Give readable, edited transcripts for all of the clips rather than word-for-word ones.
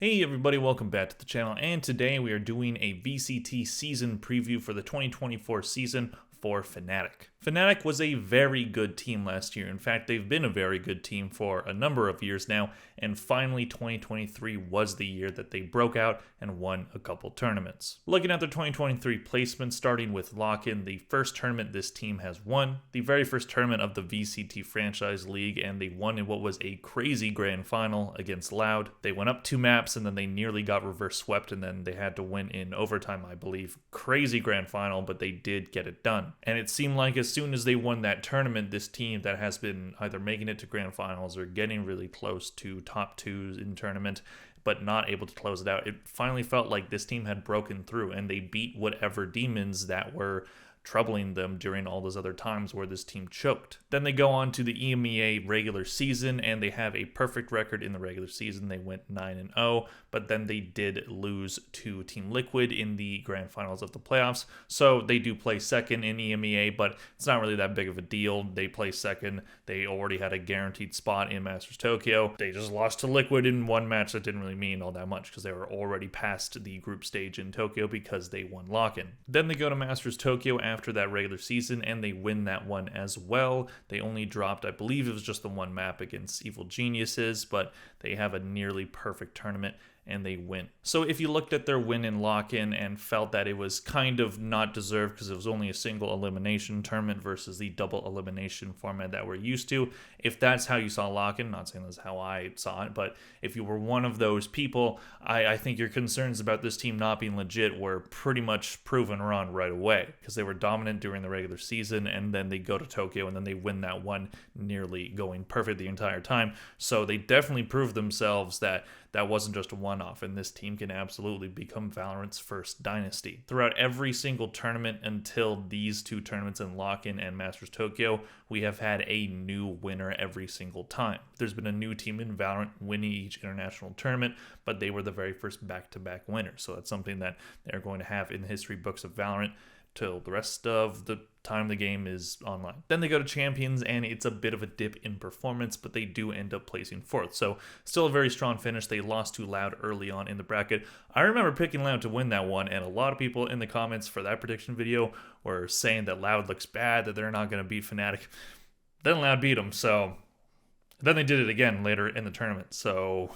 Hey everybody, welcome back to the channel, and today we are doing a VCT season preview for the 2024 season for Fnatic. Fnatic was a very good team last year. In fact, they've been a very good team for a number of years now, and finally 2023 was the year that they broke out and won a couple tournaments. Looking at their 2023 placements, starting with Lock-In, the first tournament this team has won, the very first tournament of the VCT franchise league, and they won in what was a crazy grand final against Loud. They went up 2 maps and then they nearly got reverse swept, and then they had to win in overtime, I believe. Crazy grand final, but they did get it done. And it seemed like as soon as they won that tournament, this team that has been either making it to grand finals or getting really close to top 2s in tournament, but not able to close it out, it finally felt like this team had broken through and they beat whatever demons that were troubling them during all those other times where this team choked. Then they go on to the EMEA regular season, and they have a perfect record in the regular season. They went 9-0, but then they did lose to Team Liquid in the grand finals of the playoffs. So they do play second in EMEA, but it's not really that big of a deal. They play second. They already had a guaranteed spot in Masters Tokyo. They just lost to Liquid in one match that didn't really mean all that much because they were already past the group stage in Tokyo because they won Lock-In. Then they go to Masters Tokyo after that regular season, and they win that one as well. They only dropped, I believe it was just the one map against Evil Geniuses, but they have a nearly perfect tournament and they win. So if you looked at their win in Lock-In and felt that it was kind of not deserved because it was only a single elimination tournament versus the double elimination format that we're used to, if that's how you saw Lock-In, not saying that's how I saw it, but if you were one of those people, I think your concerns about this team not being legit were pretty much proven wrong right away, because they were dominant during the regular season, and then they go to Tokyo and then they win that one, nearly going perfect the entire time. So they definitely proved themselves that wasn't just a one-off, and this team can absolutely become Valorant's first dynasty. Throughout every single tournament until these 2 tournaments in Lock-In and Masters Tokyo, we have had a new winner every single time. There's been a new team in Valorant winning each international tournament, but they were the very first back-to-back winners. So that's something that they're going to have in the history books of Valorant till the rest of the time the game is online. Then they go to Champions, and it's a bit of a dip in performance, but they do end up placing 4th. So still a very strong finish. They lost to Loud early on in the bracket. I remember picking Loud to win that one, and a lot of people in the comments for that prediction video were saying that Loud looks bad, that they're not going to beat Fnatic. Then Loud beat them, so then they did it again later in the tournament. So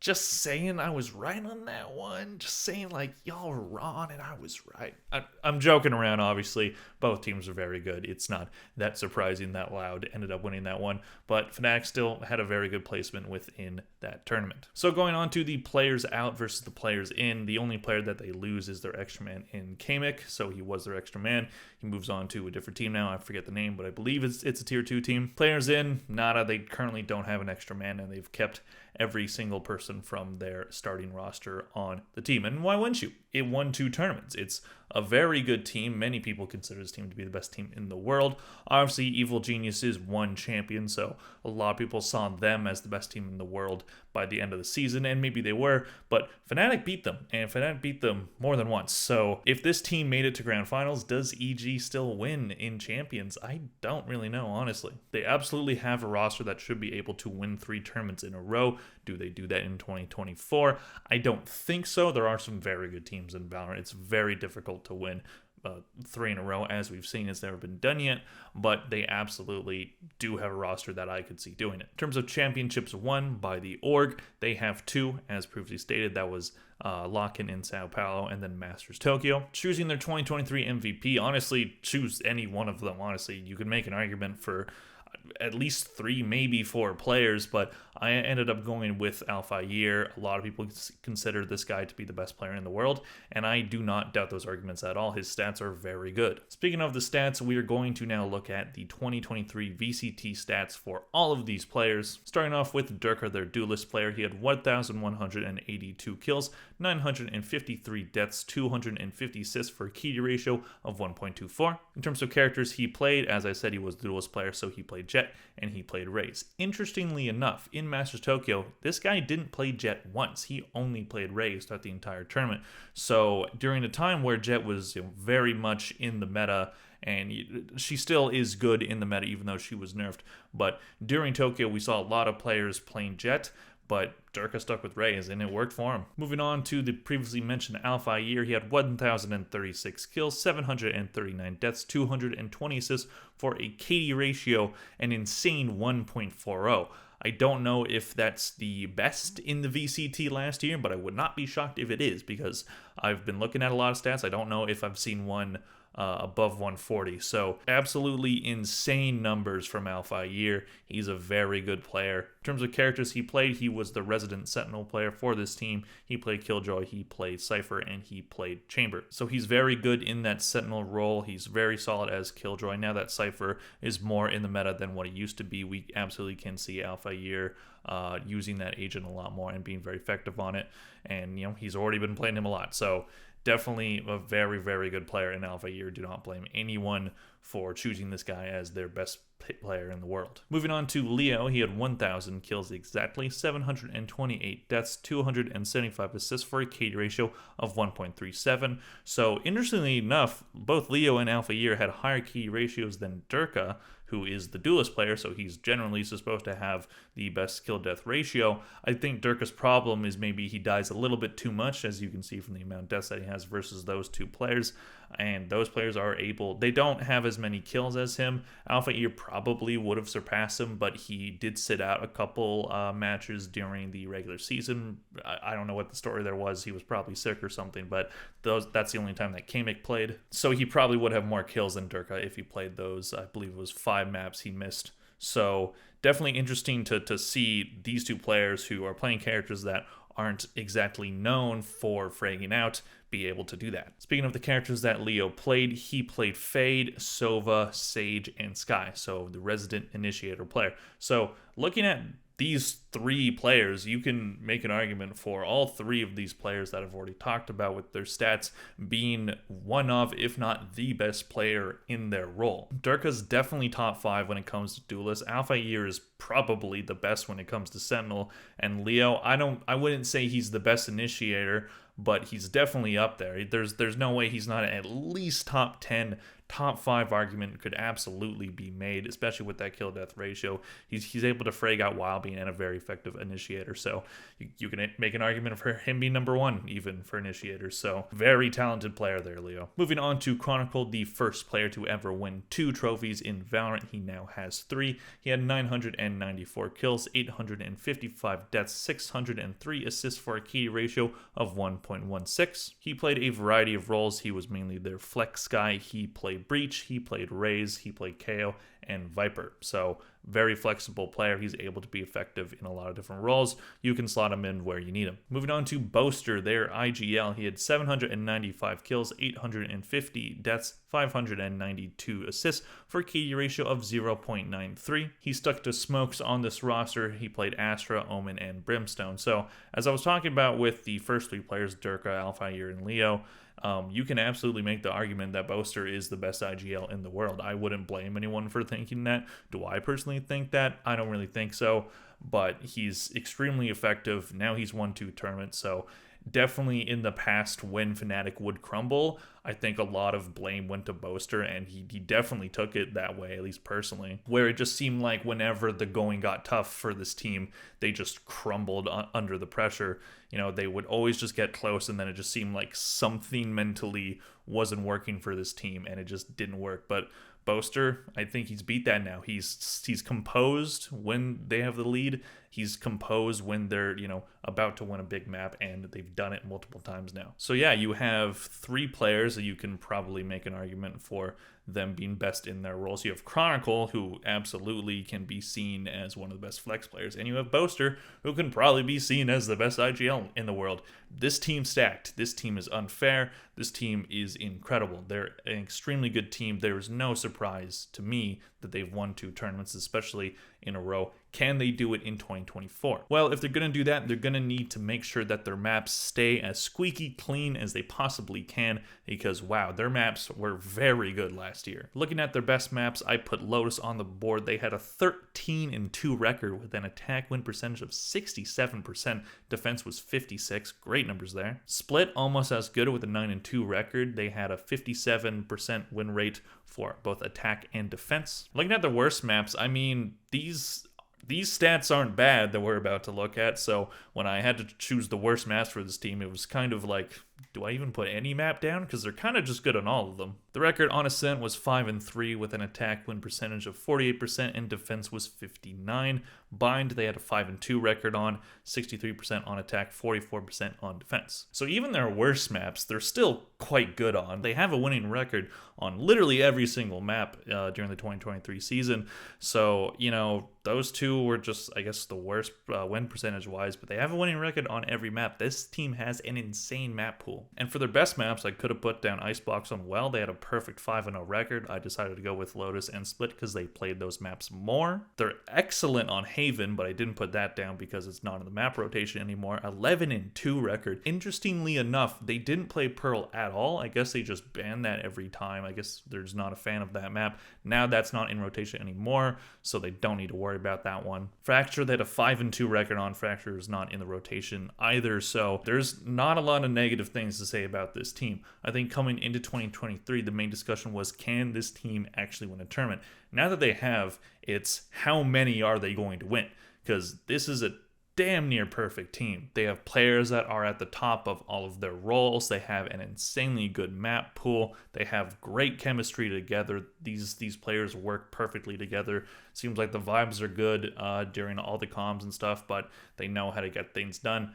just saying I was right on that one. Just saying, like, y'all were wrong and I was right. I'm joking around, obviously. Both teams are very good. It's not that surprising that Loud ended up winning that one. But Fnatic still had a very good placement within that tournament. So going on to the players out versus the players in, the only player that they lose is their extra man in Kamek. So he was their extra man. He moves on to a different team now. I forget the name, but I believe it's a tier 2 team. Players in, Nada. They currently don't have an extra man, and they've kept every single person from their starting roster on the team. And why wouldn't you? It won 2 tournaments. It's a very good team. Many people consider this team to be the best team in the world. Obviously, Evil Geniuses won champion, so a lot of people saw them as the best team in the world by the end of the season, and maybe they were, but Fnatic beat them, and Fnatic beat them more than once. So if this team made it to grand finals, does EG still win in champions? I don't really know, honestly. They absolutely have a roster that should be able to win 3 tournaments in a row. Do they do that in 2024? I don't think so. There are some very good teams in Valorant. It's very difficult to win 3 in a row, as we've seen. It's never been done yet, but they absolutely do have a roster that I could see doing it. In terms of championships won by the org, they have 2, as previously stated. That was Lock-In in Sao Paulo and then Masters Tokyo. Choosing their 2023 MVP, honestly, choose any one of them. Honestly, you could make an argument for at least 3, maybe 4 players, but I ended up going with Alphayear. A lot of people consider this guy to be the best player in the world, and I do not doubt those arguments at all. His stats are very good. Speaking of the stats, we are going to now look at the 2023 VCT stats for all of these players. Starting off with Durka, their duelist player. He had 1,182 kills, 953 deaths, 250 assists for a KD ratio of 1.24. In terms of characters he played, as I said, he was the duelist player, so he played Jett and he played Raze. Interestingly enough, in Masters Tokyo, this guy didn't play Jett once. He only played Raze throughout the entire tournament. So during a time where Jett was very much in the meta, and she still is good in the meta even though she was nerfed, but during Tokyo we saw a lot of players playing Jett, but Durka stuck with Raze, and it worked for him. Moving on to the previously mentioned Alpha year, he had 1,036 kills, 739 deaths, 220 assists for a KD ratio, an insane 1.40. I don't know if that's the best in the VCT last year, but I would not be shocked if it is, because I've been looking at a lot of stats. I don't know if I've seen one above 140. So absolutely insane numbers from Alpha year. He's a very good player. In terms of characters he played, he was the resident Sentinel player for this team. He played Killjoy, he played Cypher, and he played Chamber. So he's very good in that Sentinel role. He's very solid as Killjoy. Now that Cypher is more in the meta than what he used to be, we absolutely can see Alpha year using that agent a lot more and being very effective on it. And, he's already been playing him a lot. So definitely a very, very good player in Alpha year. Do not blame anyone for choosing this guy as their best player in the world. Moving on to Leo, he had 1,000 kills exactly, 728 deaths, 275 assists for a KD ratio of 1.37. So interestingly enough, both Leo and Alpha year had higher KD ratios than Durka, who is the duelist player, so he's generally supposed to have the best kill-death ratio. I think Durka's problem is maybe he dies a little bit too much, as you can see from the amount of deaths that he has versus those two players, and those players are they don't have as many kills as him. Alpha year probably would have surpassed him, but he did sit out a couple matches during the regular season. I don't know what the story there was. He was probably sick or something, but that's the only time that Kamek played. So he probably would have more kills than Durka if he played those. I believe it was 5 maps he missed. So definitely interesting to see these two players who are playing characters that aren't exactly known for fragging out be able to do that. Speaking of the characters that Leo played, he played Fade, Sova, Sage, and Skye, so the resident initiator player. So looking at these 3 players, you can make an argument for all 3 of these players that I've already talked about with their stats being one of, if not the best player in their role. Durka's definitely top 5 when it comes to duelists. Alpha year is probably the best when it comes to Sentinel, and Leo, I wouldn't say he's the best initiator, but he's definitely up there. There's no way he's not at least top 10. Top 5 argument could absolutely be made, especially with that kill-death ratio. He's able to frag out while being a very effective initiator. So you can make an argument for him being number 1, even for initiators. So very talented player there, Leo. Moving on to Chronicle, the first player to ever win 2 trophies in Valorant. He now has 3. He had 994 kills, 855 deaths, 603 assists for a KD ratio of 1.16. He played a variety of roles. He was mainly their flex guy. He played Breach, he played Raze, he played KO, and Viper. So very flexible player. He's able to be effective in a lot of different roles. You can slot him in where you need him. Moving on to Boaster, their IGL. He had 795 kills, 850 deaths, 592 assists for a KD ratio of 0.93. He stuck to smokes on this roster. He played Astra, Omen, and Brimstone. So as I was talking about with the first 3 players, Durka, Alpha year, and Leo, you can absolutely make the argument that Boaster is the best IGL in the world. I wouldn't blame anyone for thinking that. Do I personally think that? I don't really think so, but he's extremely effective. Now he's won 2 tournaments, so definitely in the past when Fnatic would crumble, I think a lot of blame went to Boaster, and he definitely took it that way, at least personally, where it just seemed like whenever the going got tough for this team, they just crumbled under the pressure. They would always just get close, and then it just seemed like something mentally wasn't working for this team, and it just didn't work. But Boaster, I think he's beat that now. He's composed when they have the lead. He's composed when they're, about to win a big map, and they've done it multiple times now. So yeah, you have 3 players that you can probably make an argument for them being best in their roles. You have Chronicle, who absolutely can be seen as one of the best flex players, and you have Boaster, who can probably be seen as the best IGL in the world. This team's stacked. This team is unfair. This team is incredible. They're an extremely good team. There is no surprise to me that they've won 2 tournaments, especially in a row. Can they do it in 2024? Well, if they're going to do that, they're going to need to make sure that their maps stay as squeaky clean as they possibly can, because wow, their maps were very good last year. Looking at their best maps, I put Lotus on the board. They had a 13-2 record with an attack win percentage of 67%. Defense was 56. Great numbers there. Split almost as good with a 9-2 record. They had a 57% win rate for both attack and defense. Looking at the worst maps, I mean, these these stats aren't bad that we're about to look at, so when I had to choose the worst maps for this team, it was kind of like, do I even put any map down? Because they're kind of just good on all of them. The record on Ascent was 5-3 with an attack win percentage of 48% and defense was 59%. Bind, they had a 5-2 record on, 63% on attack, 44% on defense. So even their worst maps, they're still quite good on. They have a winning record on literally every single map during the 2023 season. So, you know, those two were just, I guess, the worst win percentage-wise, but they have a winning record on every map. This team has an insane map pool. And for their best maps, I could have put down Icebox on Well. They had a perfect 5-0 record. I decided to go with Lotus and Split because they played those maps more. They're excellent on Haven, but I didn't put that down because it's not in the map rotation anymore. 11-2 record. Interestingly enough, they didn't play Pearl at all. I guess they just banned that every time. I guess they're just not a fan of that map. Now that's not in rotation anymore, so they don't need to worry about that one. Fracture, they had a 5-2 record on. Fracture is not in the rotation either, so there's not a lot of negative things to say about this team. I think coming into 2023, the main discussion was, can this team actually win a tournament? Now that they have, it's how many are they going to win? Because this is a damn near perfect team. They have players that are at the top of all of their roles. They have an insanely good map pool. They have great chemistry together. These players work perfectly together. Seems like the vibes are good during all the comms and stuff, but they know how to get things done.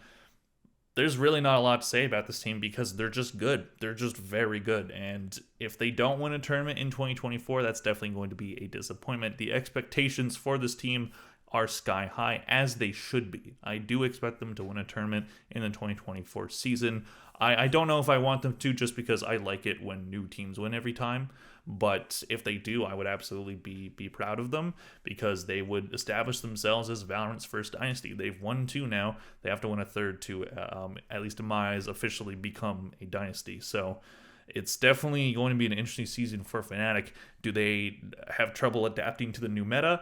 There's really not a lot to say about this team because they're just good. They're just very good. And if they don't win a tournament in 2024, that's definitely going to be a disappointment. The expectations for this team are sky high, as they should be. I do expect them to win a tournament in the 2024 season. I don't know if I want them to, just because I like it when new teams win every time. But if they do, I would absolutely be proud of them, because they would establish themselves as Valorant's first dynasty. They've won 2 now. They have to win a third to, at least in my eyes, officially become a dynasty. So it's definitely going to be an interesting season for Fnatic. Do they have trouble adapting to the new meta?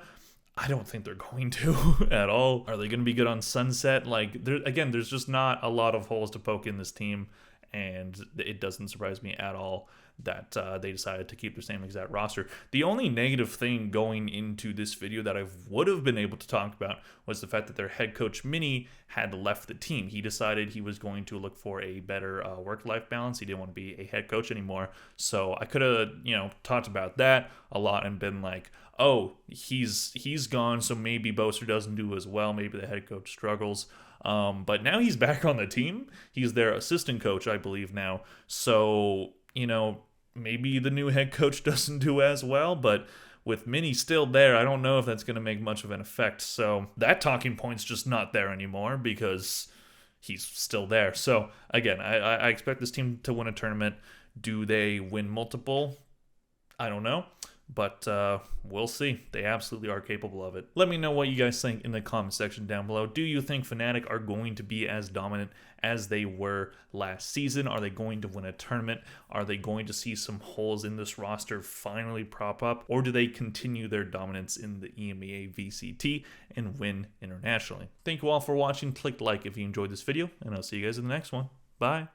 I don't think they're going to at all. Are they going to be good on Sunset? Like, there's just not a lot of holes to poke in this team, and it doesn't surprise me at all that they decided to keep the same exact roster. The only negative thing going into this video that I would have been able to talk about was the fact that their head coach, Mini, had left the team. He decided he was going to look for a better work-life balance. He didn't want to be a head coach anymore. So I could have, talked about that a lot and been like, oh, he's gone, so maybe Boaster doesn't do as well. Maybe the head coach struggles. But now he's back on the team. He's their assistant coach, I believe, now. So, maybe the new head coach doesn't do as well, but with Mini still there, I don't know if that's going to make much of an effect. So that talking point's just not there anymore because he's still there. So again, I expect this team to win a tournament. Do they win multiple? I don't know. But we'll see. They absolutely are capable of it. Let me know what you guys think in the comment section down below. Do you think Fnatic are going to be as dominant as they were last season? Are they going to win a tournament? Are they going to see some holes in this roster finally prop up? Or do they continue their dominance in the EMEA VCT and win internationally? Thank you all for watching. Click like if you enjoyed this video, and I'll see you guys in the next one. Bye.